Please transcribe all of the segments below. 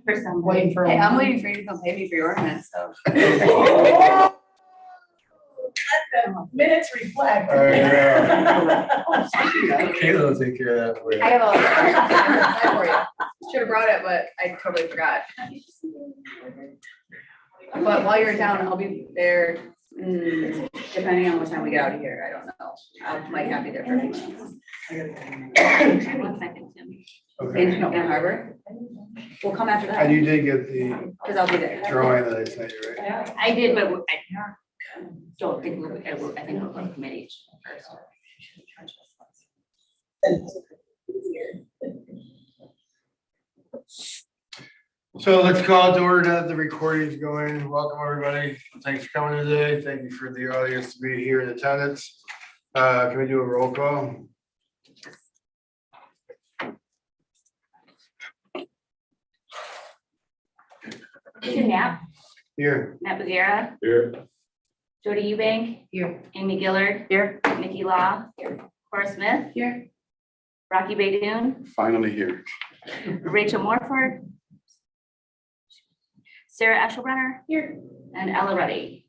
For some. Waiting for. Hey, I'm waiting for you to come pay me for your ordinance, so. Let the minutes reflect. Kayla will take care of that for you. I have a for you. Should have brought it, but I totally forgot. But while you're in town, I'll be there, depending on what time we get out of here, I don't know. I might not be there for a few months. One second, Tim. Okay. In Harbor? We'll come after And that, you did get the because I'll be there. drawing that I sent you, right? I did, but I don't think I think we'll go to committee first. So let's call it to order to have the recordings going. Welcome, everybody. Thanks for coming today. Thank you for the audience to be here in attendance. Can we do a roll call? Ethan Knapp, Here. Matt Bagheera, Here. Jody Eubank. Here. Amy Gillard. Here. Nikki Law. Cora Smith. Here. Rocky Baydoun. Finally here. Rachel Morford. Sarah Eshelbrenner. Here. And Ella Ruddy.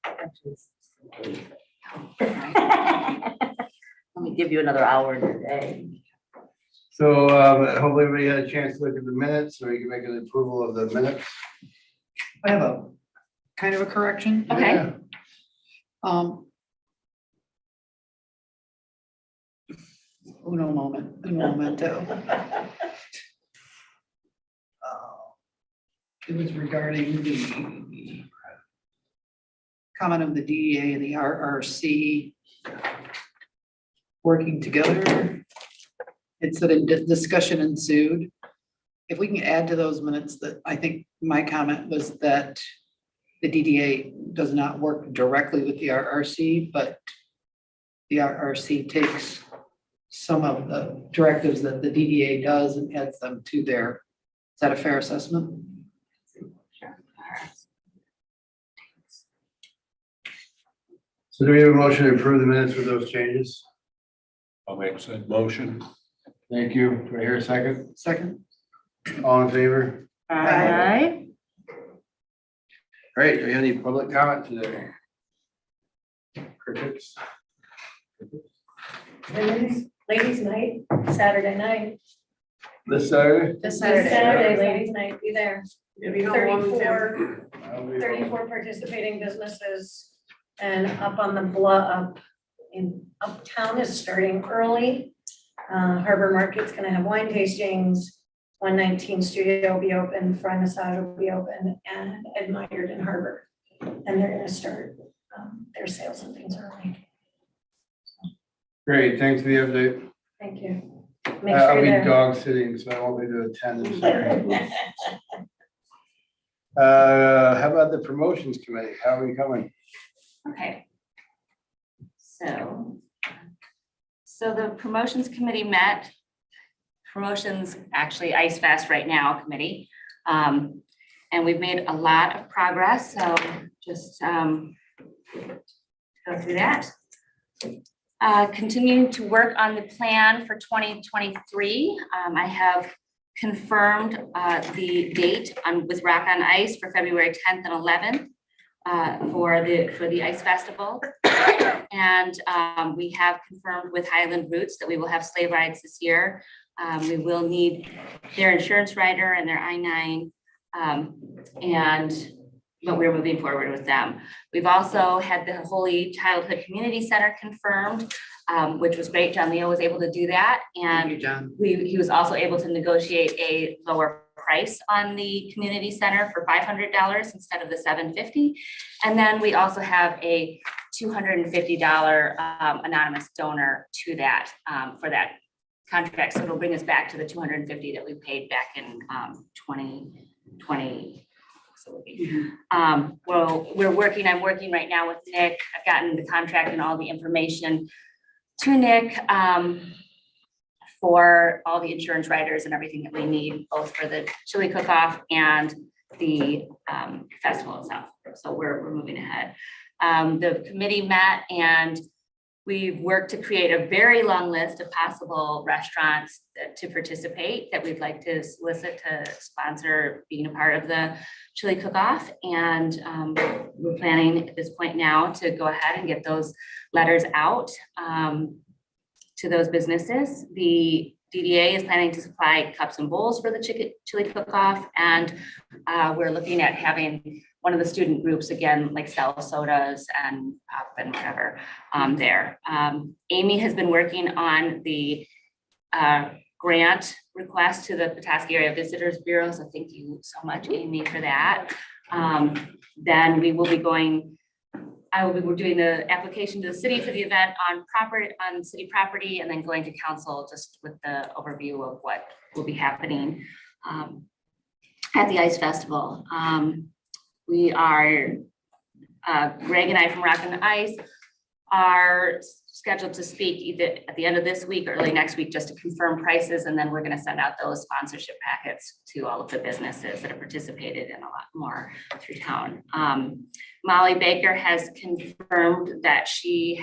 Let me give you another hour today. So hopefully everybody had a chance to look at the minutes so we can make an approval of the minutes. I have a kind of a correction. Okay. Yeah. Uno momento. It was regarding the comment of the DDA and the RRC working together. It said a discussion ensued. If we can add to those minutes that I think my comment was that the DDA does not work directly with the RRC, but the RRC takes some of the directives that the DDA does and adds them to their, is that a fair assessment? So do we have a motion to approve the minutes with those changes? I'll make said motion. Thank you. Do I hear a second? Second? All in favor? Aye. Great. Do we have any public comment today? Crickets? Ladies night, Saturday night. This Saturday? This Saturday, ladies night, be there. Maybe 34 I'll be- 34 participating businesses and up on the up in uptown is starting early. Harbor Market's gonna have wine tastings. 119 Studio will be open, Fry Massage will be open, and Admired in Harbor. And they're gonna start their sales and things early. Great, thanks for the update. Thank you. Make I'll sure be you're there. dog sitting, so I won't be able to attend this year. How about the promotions committee? How are we coming? Okay. So the promotions committee met. Promotions, actually Ice Fest right now committee. And we've made a lot of progress, so just go through that. Continuing to work on the plan for 2023. I have confirmed the date with Rock on Ice for February 10th and 11th for the Ice Festival. And we have confirmed with Highland Roots that we will have sleigh rides this year. We will need their insurance rider and their I-9, but we're moving forward with them. We've also had the Holy Childhood Community Center confirmed, which was great. John Leo was able to do that. Thank you, And John. he was also able to negotiate a lower price on the community center for $500 instead of the $750. And then we also have a $250 anonymous donor to that for that contract. So it'll bring us back to the $250 that we paid back in 2020. Well, I'm working right now with Nick. I've gotten the contract and all the information to Nick for all the insurance riders and everything that we need, both for the chili cook-off and the festival itself. So we're moving ahead. The committee met and We've worked to create a very long list of possible restaurants to participate that we'd like to solicit to sponsor being a part of the chili cook-off. And we're planning at this point now to go ahead and get those letters out to those businesses. The DDA is planning to supply cups and bowls for the chili cook-off, and we're looking at having one of the student groups again, like sell sodas and pop and whatever there. Amy has been working on the grant request to the Petoskey Area Visitors Bureau, so thank you so much, Amy, for that. Then we will be going, we're doing the application to the city for the event on city property, and then going to council just with the overview of what will be happening at the Ice Festival. We are, Greg and I from Rock and Ice are scheduled to speak either at the end of this week or early next week just to confirm prices, and then we're going to send out those sponsorship packets to all of the businesses that have participated and a lot more through town. Molly Baker has confirmed that she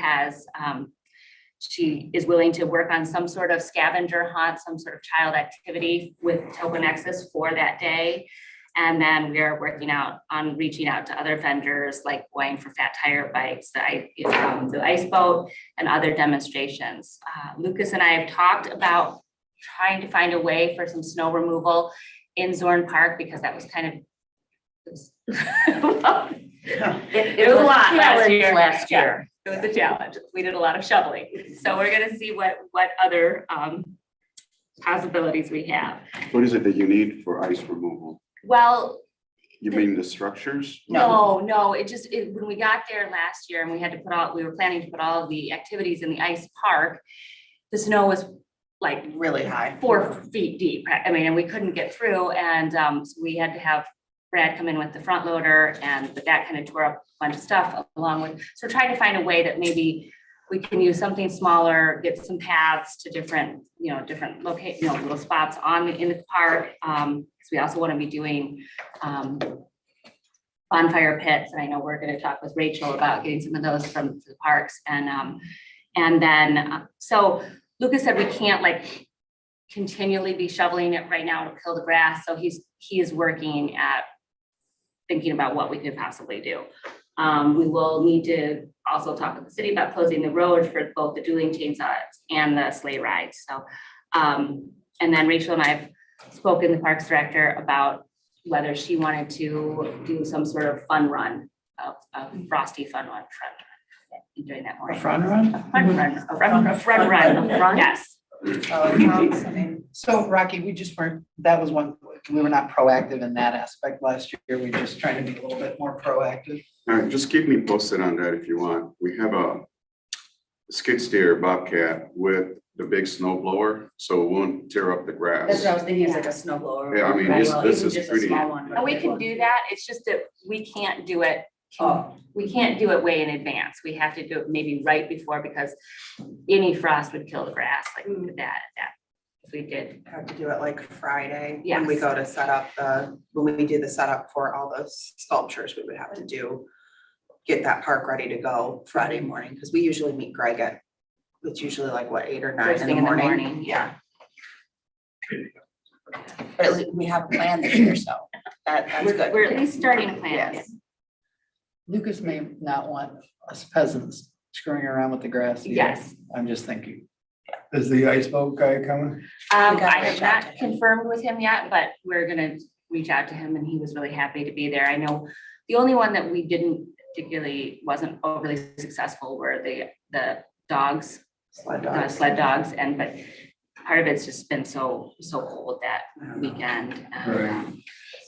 is willing to work on some sort of scavenger hunt, some sort of child activity with Tokenexus for that day. And then we are working on reaching out to other vendors like going for fat tire bikes, the ice boat, and other demonstrations. Lucas and I have talked about trying to find a way for some snow removal in Zorn Park, because that was kind of it was a lot last year. Yeah, it was a challenge. We did a lot of shoveling, so we're going to see what other possibilities we have. What is it that you need for ice removal? Well, You mean the structures? no, when we got there last year and we were planning to put all of the activities in the ice park, the snow was like really high. 4 feet deep. I mean, and we couldn't get through, and so we had to have Brad come in with the front loader, but that kind of tore up a bunch of stuff along with, so we're trying to find a way that maybe we can use something smaller, get some paths to different locations, little spots in the park. Because we also want to be doing bonfire pits, and I know we're going to talk with Rachel about getting some of those from the parks. And then so Lucas said we can't like continually be shoveling it right now to kill the grass. So he is working at thinking about what we could possibly do. We will need to also talk with the city about closing the road for both the dueling chainsaws and the sleigh rides. So, and then Rachel and I have spoken to the Parks Director about whether she wanted to do some sort of fun run, a frosty fun run during that morning. A front run? A fun run, a front run, yes. So Rocky, that was one, we were not proactive in that aspect last year. We just trying to be a little bit more proactive. All right, just keep me posted on that if you want. We have a skid steer Bobcat with the big snow blower, so it won't tear up the That's grass. what I was thinking, is like a snow blower. Yeah, I mean, this is pretty. And we can do that. It's just that we can't do it. Oh. We can't do it way in advance. We have to do it maybe right before, because any frost would kill the grass like we did that. If we did. Have to do it like Friday, Yes. when we go to set up when we do the setup for all the sculptures, we would have to get that park ready to go Friday morning, because we usually meet Greg it's usually like what, 8 or 9 First in thing the morning. yeah. But at least we have a plan this year, so that's good. We're at least starting to plan. Yes. Lucas may not want us peasants screwing around with the grass either. Yes. I'm just thinking. Is the ice boat guy coming? I gotta have reach out to not him. confirmed with him yet, but we're gonna reach out to him, and he was really happy to be there. I know the only one that we wasn't overly successful were the dogs, Sled the dogs. sled dogs, but part of it's just been so cold that weekend.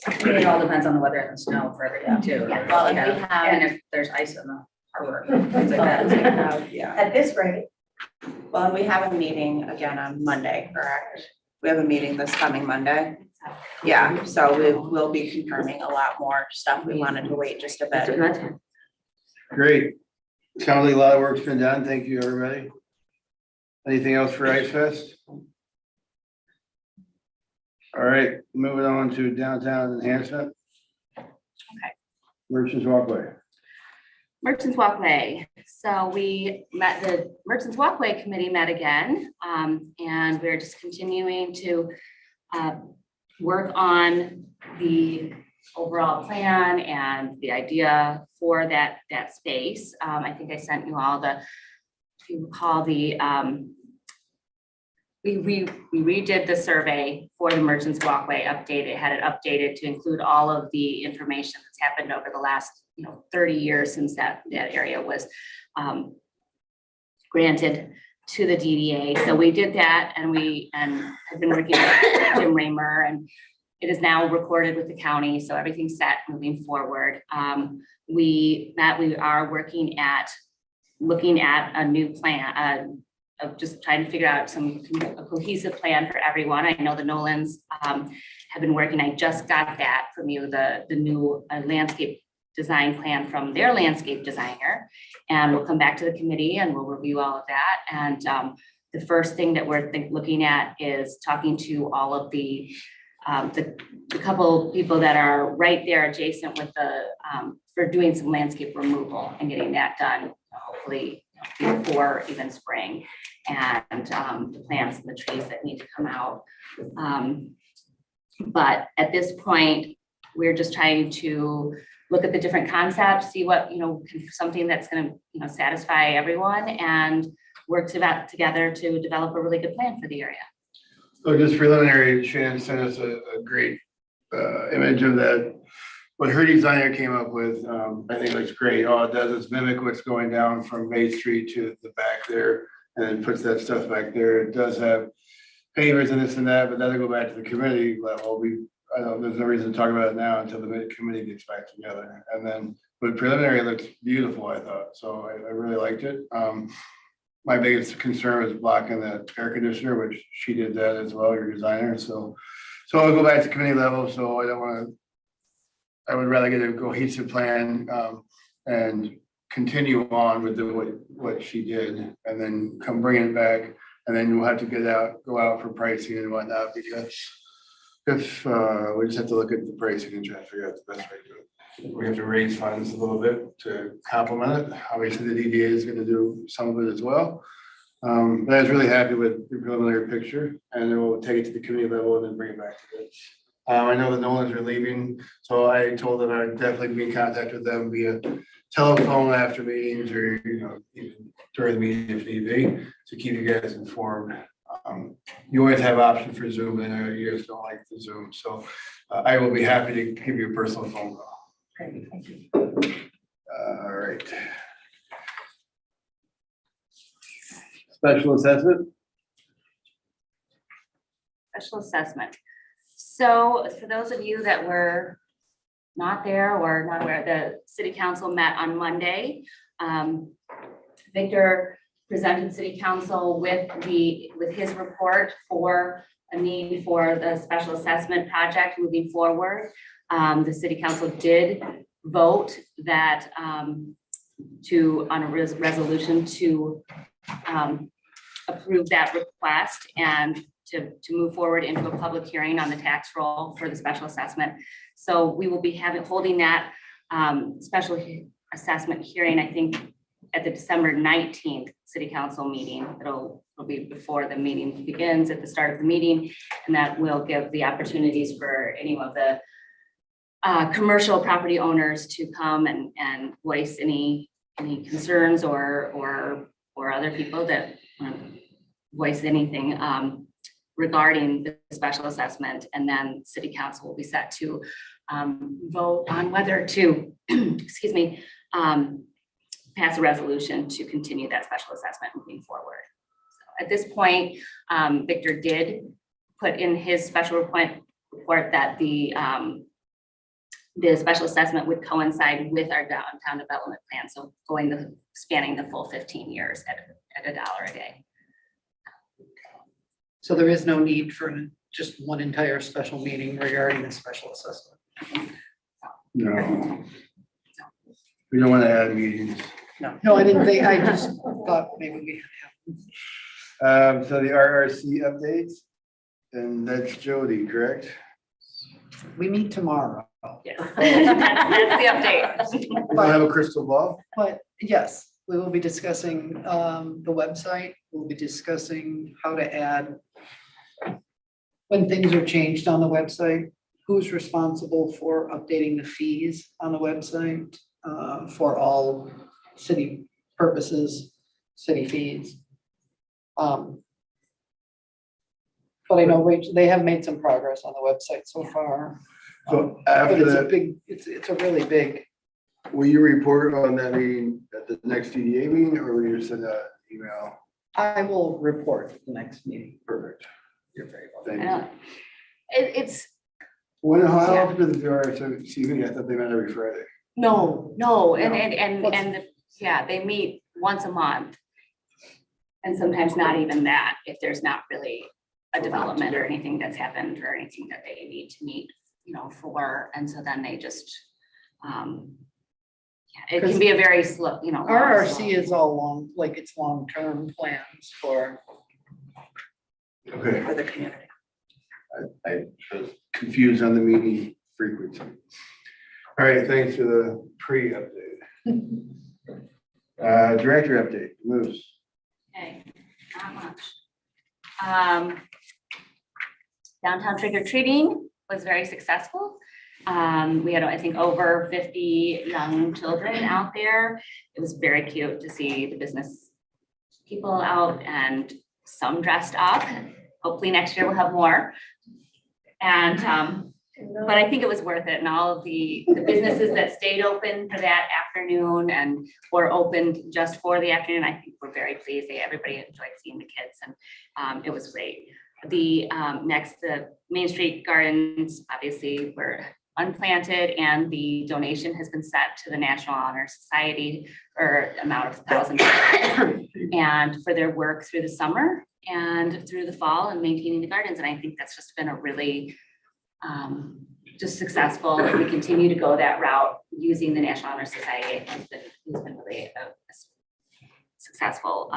It all depends on the weather and the snow for everything too. Yeah. Well, if we Yeah. have- And if there's ice in the harbor, things like that. it's like, Yeah, At this rate, well, and we have a meeting again on Monday, correct? We have a meeting this coming Monday. Yeah, so we'll be confirming a lot more stuff. We wanted to wait just a bit. Great. Sounds like a lot of work's been done. Thank you, everybody. Anything else for Ice Fest? All right, moving on to downtown enhancement. Okay. Merchants Walkway. Merchants Walkway. So we met, the Merchants Walkway Committee met again, and we're just continuing to work on the overall plan and the idea for that space. I think I sent you all the, if you recall, the we redid the survey for the Merchants Walkway updated, had it updated to include all of the information that's happened over the last 30 years since that area was granted to the DDA. So we did that, and have been working with Jim Raymer, and it is now recorded with the county, so everything's set moving forward. We are looking at a new plan, of just trying to figure out a cohesive plan for everyone. I know the Nolans have been working, I just got that from you, the new landscape design plan from their landscape designer. And we'll come back to the committee and we'll review all of that. And the first thing that we're looking at is talking to all of the couple people that are right there adjacent with for doing some landscape removal and getting that done, hopefully before even spring, and the plants and the trees that need to come out. But at this point, we're just trying to look at the different concepts, see what, something that's going to, satisfy everyone, and work together to develop a really good plan for the area. So just preliminary, Shannon sent us a great image of that. What her designer came up with, I think looks great. All it does is mimic what's going down from Main Street to the back there, and then puts that stuff back there. It does have pavers and this and that, but that'll go back to the committee level. I know there's no reason to talk about it now until the committee gets back together. And then, but preliminary looks beautiful, I thought. So I really liked it. My biggest concern was blocking that air conditioner, which she did that as well, your designer. So I'll go back to committee level. So I would rather get a cohesive plan and continue on with what she did, and then come bring it back. And then we'll have to go out for pricing and whatnot, because if we just have to look at the pricing and try to figure out the best way to do it. We have to raise funds a little bit to complement it. Obviously, the DDA is going to do some of it as well. But I was really happy with the preliminary picture, and then we'll take it to the committee level and then bring it back to this. I know the Nolans are leaving, so I told them I'd definitely be in contact with them via telephone after meetings, or even during the meeting if need be, to keep you guys informed. You always have option for Zoom, and I know you guys don't like the Zoom, so I will be happy to give you a personal phone call. Great, thank you. All right. Special assessment? Special assessment. So for those of you that were not there or not aware, the city council met on Monday. Victor presented city council with his report for a need for the special assessment project moving forward. The city council did vote that on a resolution to approve that request and to move forward into a public hearing on the tax roll for the special assessment. So we will be holding that special assessment hearing, I think, at the December 19th city council meeting. It'll be before the meeting begins, at the start of the meeting, and that will give the opportunities for any of the commercial property owners to come and voice any concerns or other people that voice anything regarding the special assessment. And then city council will be set to vote on whether to, excuse me, pass a resolution to continue that special assessment moving forward. So at this point, Victor did put in his special report that the special assessment would coincide with our downtown development plan. So spanning the full 15 years at $1 a day. So there is no need for just one entire special meeting regarding the special assessment. No. We don't want to add meetings. No, I didn't think, I just thought maybe we have. So the RRC updates, and that's Jody, correct? We meet tomorrow. Yes, that's the update. We don't have a crystal ball? But yes, we will be discussing the website. We'll be discussing how to add when things are changed on the website, who's responsible for updating the fees on the website for all city purposes, city fees. But I know Rachel, they have made some progress on the website so far. So But after it's a that, big, it's a really big, will you report on that meeting at the next DDA meeting, or will you send an email? I will report at the next meeting. Perfect. You're very I welcome. know. It's, How Yeah. often does the RSC meet? I thought they met every Friday. no, What's- yeah, they meet once a month. And sometimes not even that, if there's not really a development or anything that's happened or anything that they need to meet, for, and so then they just, yeah, it can be a very slow, RRC is all long, like it's long-term plans for, Okay, For the community. I was confused on the meeting frequency. All right, thanks for the pre-update. Director update, moves. Okay, not much. Downtown trick or treating was very successful. We had, I think, over 50 young children out there. It was very cute to see the business people out and some dressed up. Hopefully next year we'll have more. And, but I think it was worth it, and all of the businesses that stayed open for that afternoon and were opened just for the afternoon, I think we're very pleased. Everybody enjoyed seeing the kids, and it was great. The Main Street Gardens obviously were unplanted, and the donation has been set to the National Honor Society for amount of $1,000 and for their work through the summer and through the fall and maintaining the gardens. And I think that's just been a really just successful, and we continue to go that route using the National Honor Society. It's been really a successful.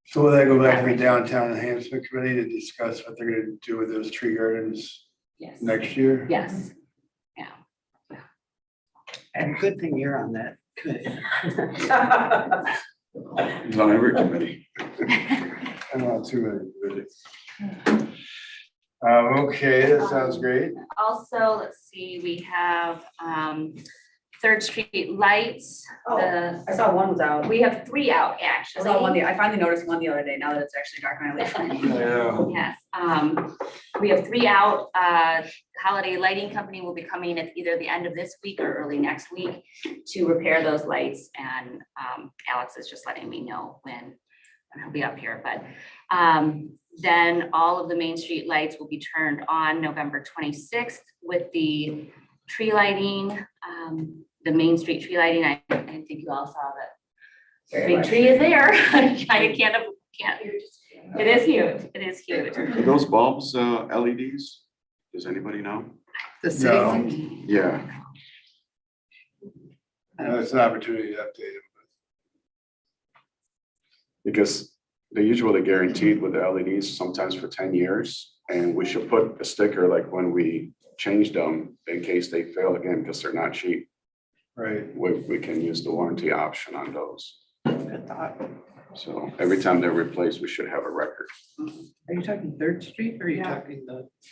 So will that go back to the downtown enhancement committee to discuss what they're gonna do with those tree gardens Yes. next year? Yes. and good thing you're on that committee. It's on every committee. I'm not too many. Okay, that sounds great. Also, let's see, we have Third Street lights. The- I saw one was out. We have 3 out, I actually. saw one, I finally noticed one the other day, now that it's actually dark and I leave. Yeah. Yes, we have 3 out. Holiday Lighting Company will be coming at either the end of this week or early next week to repair those lights, and Alex is just letting me know when he'll be up here, but then all of the Main Street lights will be turned on November 26th with the tree lighting, the Main Street tree lighting. I think you all saw that. Big tree is there. I can't, it is huge. It is huge. Are those bulbs LEDs? Does anybody know? The city, No. one? Yeah, It's an opportunity to update them. because they usually guaranteed with the LEDs sometimes for 10 years. And we should put a sticker like when we changed them in case they fail again, because they're not cheap. Right. We can use the warranty option on those. Good thought. So every time they're replaced, we should have a record. Are you talking Third Street or are you talking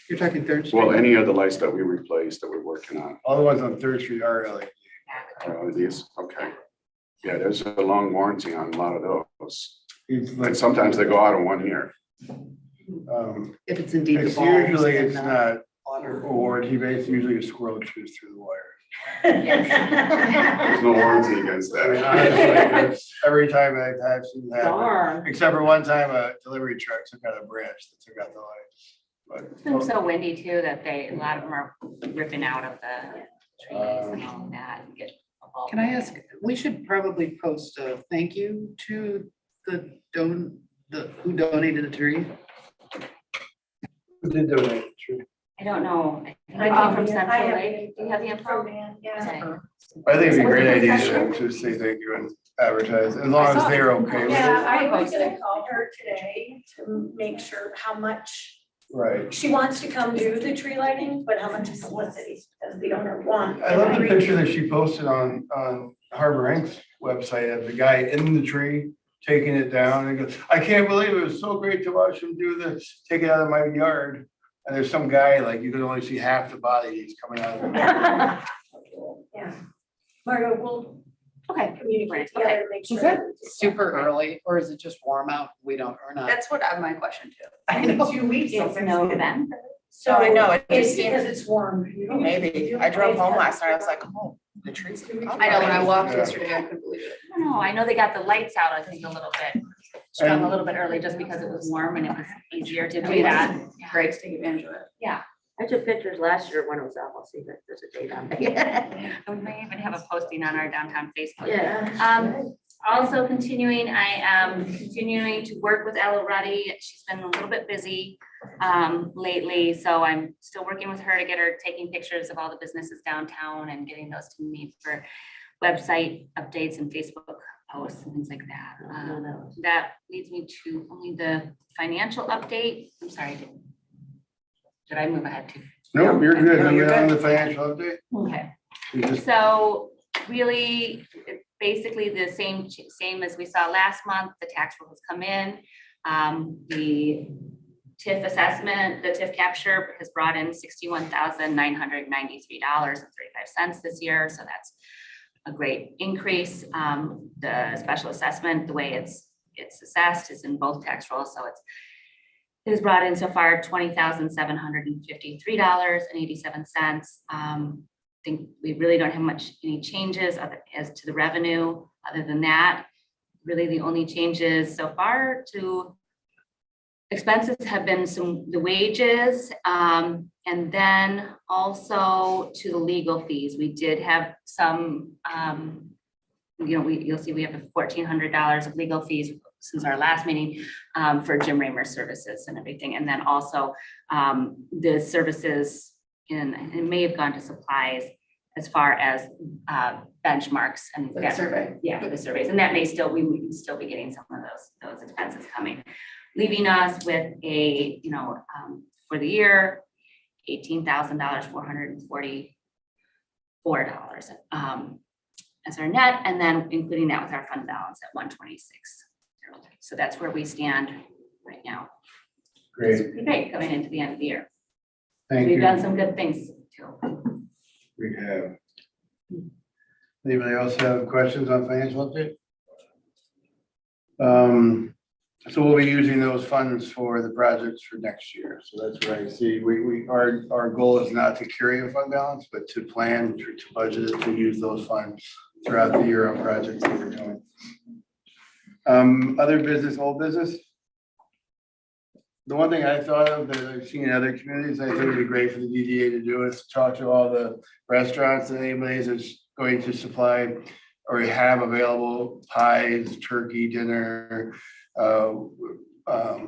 you're talking Third Street? Well, any of the lights that we replaced that we're working on All the ones on Third Street are LED. are LEDs. Okay. Yeah, there's a long warranty on a lot of those. It's like, And sometimes they go out in 1 year. If it's indeed the it's bulbs usually, and it's not not water. a warranty based, usually a squirrel chews through the wire. There's no warranty against I mean, that. honestly, it's every time I've seen that, Darn. except for one time a delivery truck took out a branch that took out the lights. It's been so windy too that a lot of them are ripping out of the trees and all of that and get. a bulb. Can I ask, we should probably post a thank you to the who donated the tree. Who did donate the tree? I don't know. I think I it came have from the- I Central have Lake. Do you have the info? Yeah. Okay. I think it'd be a great What's the idea session? to say thank you and advertise, as long as they're okay with Yeah, it. I was gonna call her today to make sure how much Right. She wants to come do the tree lighting, but how much publicity does the owner want? I love the picture that she posted on Harbor Inc.'s website of the guy in the tree taking it down and goes, I can't believe it was so great to watch him do this, take it out of my yard. And there's some guy, like, you can only see half the body, he's coming out of it. Yeah. Margo, we'll Okay. communicate Okay. together, make sure. Is that super early or is it just warm out? We don't, or not? That's what my question too. I know. 2 weeks. It's November. So I know, it it's just seems- because it's warm. You don't- Maybe. you I drove don't- home last night. I was like, oh, the trees. I know, when I walked Yeah. yesterday, I couldn't believe it. I don't know, I know they got the lights out, I think, a little bit, strung a little bit early just because it was warm and it was easier to do that. Great to take advantage of it. I took pictures last year when it was out. I'll see if there's a date on there. We may even have a posting on our downtown Facebook. Yeah. Also continuing, I am continuing to work with Ella Ruddy. She's been a little bit busy lately, so I'm still working with her to get her taking pictures of all the businesses downtown and getting those to me for website updates and Facebook posts and things like that. That leads me to only the financial update. I'm sorry. Did I move ahead too? Nope, you're good. No, you're Moving on to good. the financial update. Okay. You just- So really, basically the same as we saw last month, the tax roll has come in. The TIF assessment, the TIF capture has brought in $61,993.35 this year. So that's a great increase. The special assessment, the way it's assessed is in both tax rolls. So it has brought in so far $20,753.87. I think we really don't have any changes as to the revenue. Other than that, really the only changes so far to expenses have been the wages, and then also to the legal fees. We did have some, you'll see we have $1,400 of legal fees since our last meeting for Jim Raymer services and everything. And then also the services it may have gone to supplies as far as benchmarks and. For the survey. Yeah, for the surveys, and that may still, we can still be getting some of those expenses coming. Leaving us with a, for the year, $18,444 as our net, and then including that with our fund balance at 126. So that's where we stand right now. Great, It's great coming into the end of the year. thank We've done you. some good things too. We have. Anybody else have questions on financial update? So we'll be using those funds for the projects for next year. So that's what I see. Our goal is not to carry a fund balance, but to plan, to budget it, to use those funds throughout the year on projects that we're doing. Other business, old business? The one thing I thought of that I've seen in other communities, I think would be great for the DDA to do is talk to all the restaurants and anybody that's going to supply or have available pies, turkey dinner,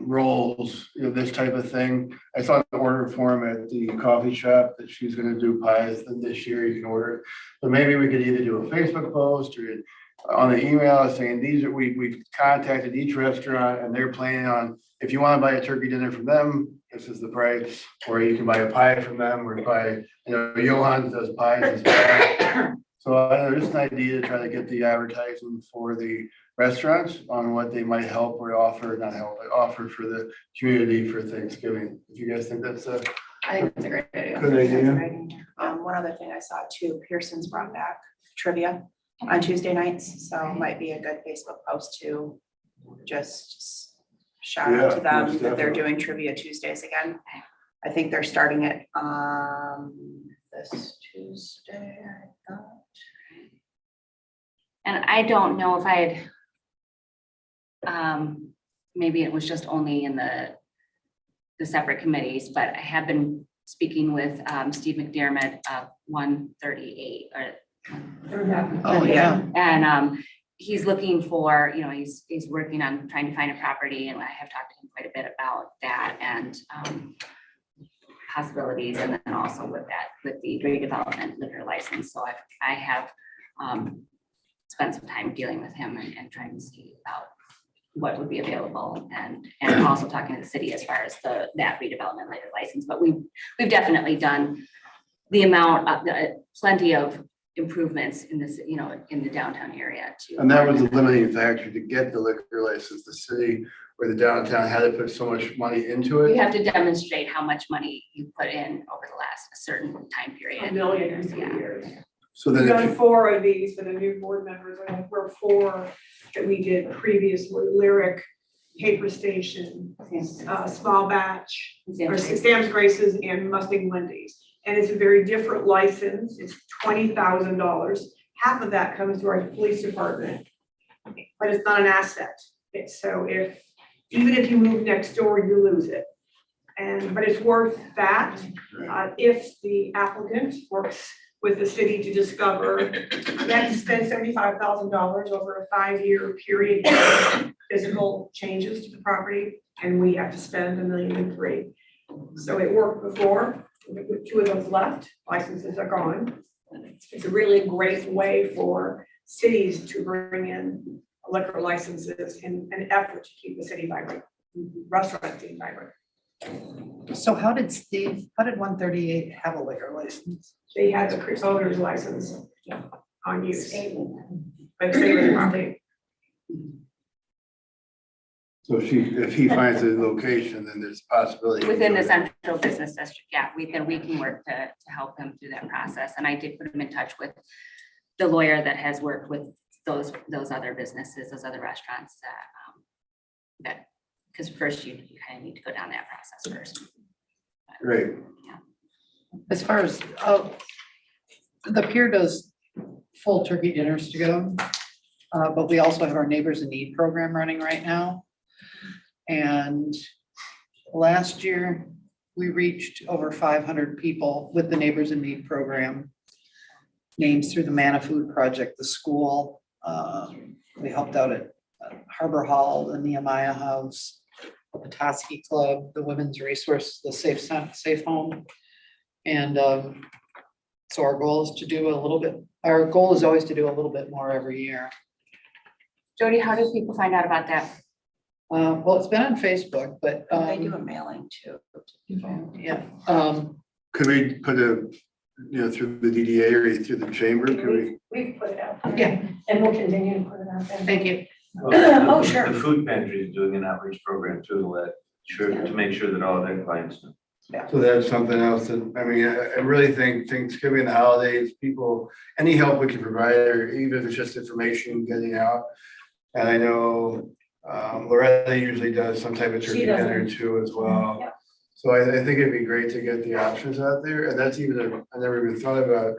rolls, this type of thing. I saw an order form at the coffee shop that she's gonna do pies, and this year you can order it. So maybe we could either do a Facebook post or on the email saying we've contacted each restaurant and they're planning on, if you want to buy a turkey dinner from them, this is the price, or you can buy a pie from them or buy, Johann does pies as well. So I don't know, just an idea to try to get the advertising for the restaurants on what they might help or offer, not help, but offer for the community for Thanksgiving. If you guys think that's a I think it's a great idea. good idea. One other thing I saw too, Pearson's brought back trivia on Tuesday nights, so it might be a good Facebook post to just shout out to Yeah, them most that they're definitely. doing trivia Tuesdays again. I think they're starting it this Tuesday, I thought. And I don't know if I'd, maybe it was just only in the separate committees, but I have been speaking with Steve McDermott of 138 or. Oh, yeah. And he's looking for, he's working on trying to find a property, and I have talked to him quite a bit about that and possibilities, and then also with the redevelopment liquor license. So I have spent some time dealing with him and trying to see about what would be available and also talking to the city as far as that redevelopment liquor license. But we've definitely done the amount of, plenty of improvements in this, in the downtown area too. And that was the limiting factor to get the liquor license. The city or the downtown had to put so much money into You it. have to demonstrate how much money you put in over the last a certain time period. $1 million in 2 Yeah. years. So We've then if done you- 4 of these for the new board members. I think we're 4 that we did previously, Lyric, Paper Station, Small Batch, or Sam's Graces and Mustang Wendy's. And it's a very different license. It's $20,000. Half of that comes to our police department, but it's not an asset. So even if you move next door, you lose it. But it's worth that, if the applicant works with the city to discover, they have to spend $75,000 over a 5-year period for physical changes to the property, and we have to spend $1.3 million. So it worked before, with 2 of those left, licenses are gone. It's a really great way for cities to bring in liquor licenses in an effort to keep the city vibrant, restaurant scene vibrant. So how did 138 have a liquor license? They had the owner's license on use. But they were the property. So if he finds a location, then there's a possibility. Within the central business district, yeah, we can work to help him through that process. And I did put him in touch with the lawyer that has worked with those other businesses, those other restaurants that, because first you kind of need to go down that process first. Right. As far as, the pier does full turkey dinners to go, but we also have our Neighbors in Need program running right now. And last year, we reached over 500 people with the Neighbors in Need program. Names through the Manna Food Project, the school. We helped out at Harbor Hall, the Nehemiah House, the Petoskey Club, the Women's Resource, the Safe Home. And so our goal is to do a little bit, our goal is always to do a little bit more every year. Jody, how did people find out about that? Well, it's been on Facebook, but They do a mailing too. yeah. Could we put through the DDA or through the chamber, could we? We've put it out there. Yeah. And we'll continue to put it out there. Thank you. Oh, sure. The food pantry is doing an outreach program too, to make sure that all their clients know. So that's something else that, I mean, I really think Thanksgiving, the holidays, people, any help we can provide, or even if it's just information getting out. And I know Loretta usually does some type of turkey She does it. dinner too as well. Yeah. So I think it'd be great to get the options out there, and that's even, I never even thought about,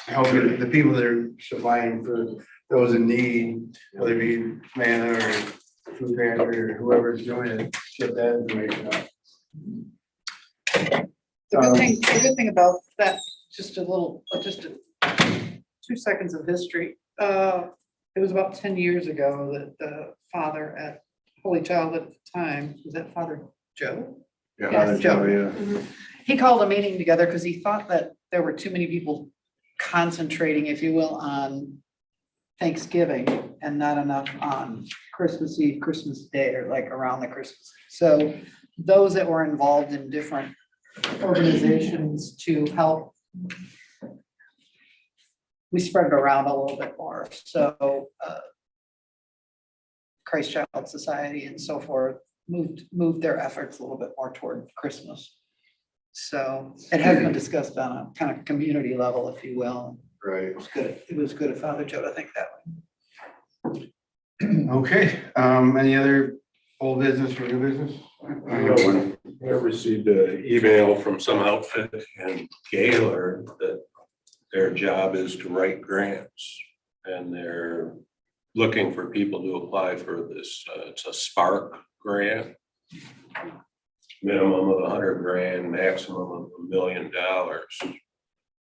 helping the people that are supplying for those in need, whether it be Manna or Food Pantry or whoever's doing it, get that information out. The good thing about that, just 2 seconds of history. It was about 10 years ago that the father at Holy Child at the time, was that Father Joe? Yeah, Joe. yeah. He called a meeting together because he thought that there were too many people concentrating, if you will, on Thanksgiving and not enough on Christmas Eve, Christmas Day, or like around the Christmas. So those that were involved in different organizations to help, we spread it around a little bit more. So Christ Child Society and so forth moved their efforts a little bit more toward Christmas. So it has been discussed on a kind of community level, if you will. Right. It was good of Father Joe to think that way. Okay, any other old business or new business? I received an email from some outfit in Gaylord that their job is to write grants. And they're looking for people to apply for this, it's a Spark grant. Minimum of 100 grand, maximum of $1 million.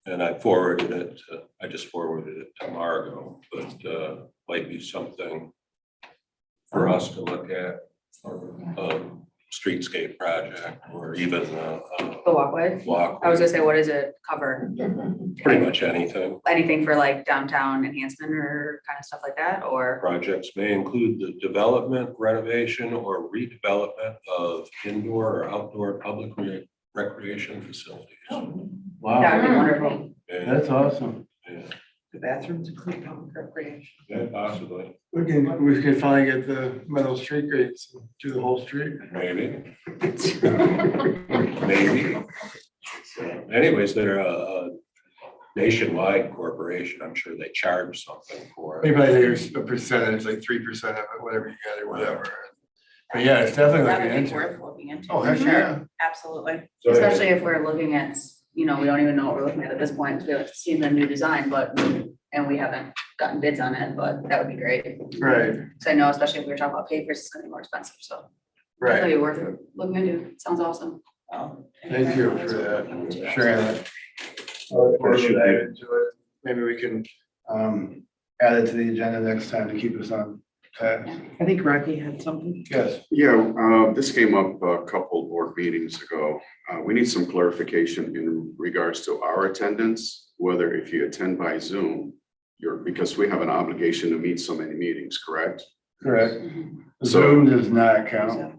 And I just forwarded it to Margot, but might be something for us to look at. streetscape project or even The walkway. walk, I was gonna say, what does it cover? pretty much anything. Anything for like downtown enhancement or kind of stuff like that, or? Projects may include the development, renovation, or redevelopment of indoor or outdoor public recreation facilities. That Wow, would be wonderful. Yeah, that's awesome. yeah, The bathrooms include public recreation. yeah, possibly, We can finally get the metal street grates and do the whole street. maybe. Maybe. So anyways, they're a nationwide corporation. I'm sure they charge something for it. Maybe there's a percentage, like 3% of it, whatever you get or whatever. But yeah, it's definitely That looking would be into it. worth looking into. Oh, heck for yeah. sure. Absolutely. So, Especially if we're looking at, you know, we don't even know what we're looking at this point, because we haven't seen the new design, but, and we haven't gotten bids on it, but that would be great. Right, So I know, especially if we were talking about papers, it's gonna be more expensive, so. right. That'd be worth it looking into. Sounds awesome. Thank you for that, sharing that. Or should add it to it. Maybe we can add it to the agenda next time to keep us on task. I think Rocky had something. Yes, Yeah, this came up a couple board meetings ago. We need some clarification in regards to our attendance, whether if you attend by Zoom, because we have an obligation to meet so many meetings, correct? correct. So- Zoom does not count.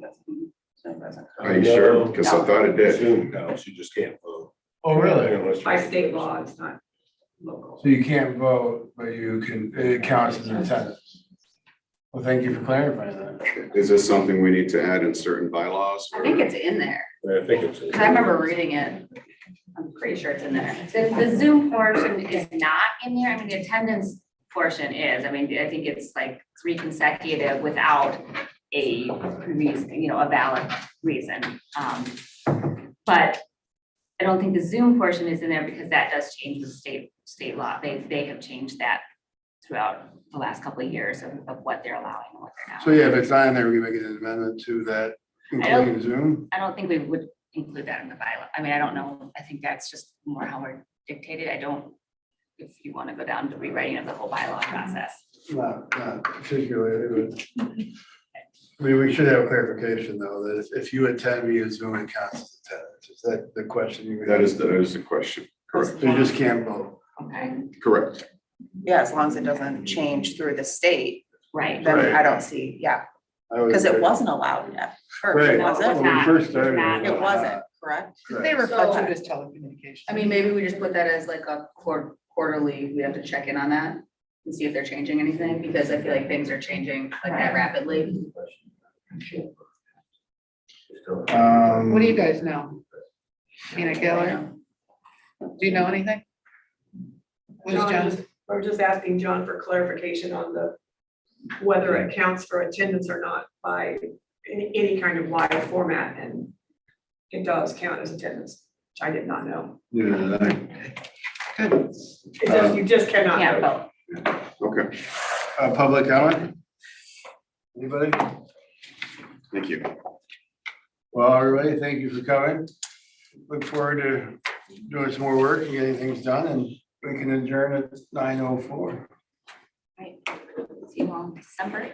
Are you sure? Because I thought it did. Zoom counts, you just can't vote. Oh, really? Unless you're- By state law, it's not local. So you can't vote, but you can, it counts as attendance. Well, thank you for clarifying that. Is this something we need to add in certain bylaws? I think it's in there, I think it's. 'cause I remember reading it. I'm pretty sure it's in there. The Zoom portion is not in there. I mean, the attendance portion is. I mean, I think it's like 3 consecutive without a reason, you know, a valid reason. But I don't think the Zoom portion is in there because that does change with state law. They have changed that throughout the last couple of years of what they're allowing and what they're not. So yeah, if it's not in there, we can make an amendment to that, including Zoom. I don't think we would include that in the bylaw. I mean, I don't know. I think that's just more how we're dictated. I don't, if you want to go down to rewriting of the whole bylaw process. Not particularly. but- I mean, we should have clarification though, that if you attend via Zoom, it counts as attendance. Is that the question you? That is the question. Correct. You just can't vote. Okay, Correct. Yeah, as long as it doesn't change through the state, right. then Right. I don't see, yeah, I would because it agree. wasn't allowed yet. First, Right, was No, it? it's when we not. first It's started. not. It wasn't, correct? They refer So- to it as telecommunications. I mean, maybe we just put that as like a quarterly, we have to check in on that and see if they're changing anything, because I feel like things are changing like that rapidly. What do you guys know? Tina Geller, do you know anything? What is John, John? we're just asking John for clarification on whether it counts for attendance or not by any kind of live format, and it does count as attendance, which I did not know. Yeah, Good. You just cannot Yeah, vote. vote. Okay, public comment? Anybody? thank you. Well, everybody, thank you for coming. Look forward to doing some more work and getting things done, and we can adjourn at 9:04. Right. See you all in December.